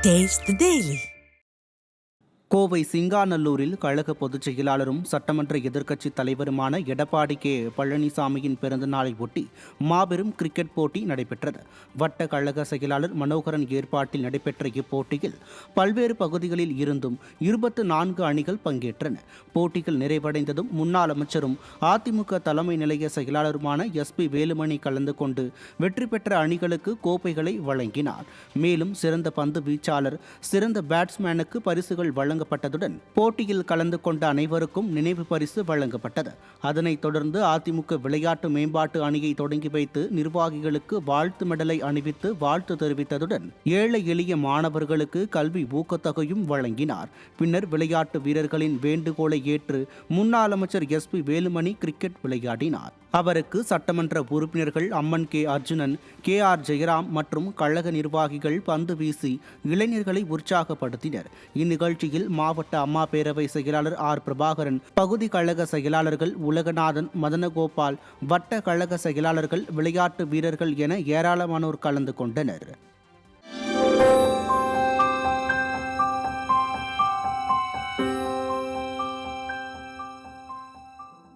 Taste the Daily. Kovai சிங்காநல்லூரில் கழக பொதுச் செயலாளரும் சட்டமன்ற எதிர்க்கட்சித் தலைவருமான எடப்பாடி கே பழனிசாமியின் பிறந்தநாளை ஒட்டி மாபெரும் கிரிக்கெட் போட்டி நடைபெற்றது. வட்ட கழக செயலாளர் மனோகரன் ஏற்பாட்டில் நடைபெற்ற இப்போட்டியில் பல்வேறு பகுதிகளில் இருந்தும் 24 அணிகள் பங்கேற்றன. போட்டிகள் நிறைவடைந்ததும் முன்னாள் அமைச்சரும் அதிமுக தலைமை நிலைய செயலாளருமான SP வேலுமணி கலந்து கொண்டு வெற்றி பெற்ற அணிகளுக்கு கோப்பைகளை வழங்கினார். மேலும் சிறந்த பந்து வீச்சாளர், சிறந்த பேட்ஸ்மேனுக்கு பரிசுகள் வழங்கப்பட்டதுடன் போட்டியில் கலந்து கொண்ட அனைவருக்கும் நினைவு பரிசு வழங்கப்பட்டது. அதனைத் தொடர்ந்து அதிமுக விளையாட்டு மேம்பாட்டு அணியை தொடங்கி வைத்து நிர்வாகிகளுக்கு வாழ்த்து மெடலை அணிவித்து வாழ்த்து தெரிவித்ததுடன் ஏழை எளிய மாணவர்களுக்கு கல்வி ஊக்கத்தொகையும் வழங்கினார். பின்னர் விளையாட்டு வீரர்களின் வேண்டுகோளை ஏற்று முன்னாள் அமைச்சர் SP வேலுமணி கிரிக்கெட் விளையாடினார். அவருக்கு சட்டமன்ற உறுப்பினர்கள் அம்மன் கே அர்ஜுனன், KR ஜெயராம் மற்றும் கழக நிர்வாகிகள் பந்து வீசி இளைஞர்களை உற்சாகப்படுத்தினர். இந்நிகழ்ச்சியில் மாவட்ட அம்மா பேரவை செயலாளர் R பிரபாகரன், பகுதி கழக செயலாளர்கள் உலகநாதன், மதனகோபால், வட்ட கழக செயலாளர்கள், விளையாட்டு வீரர்கள் என ஏராளமானோர் கலந்து கொண்டனர்.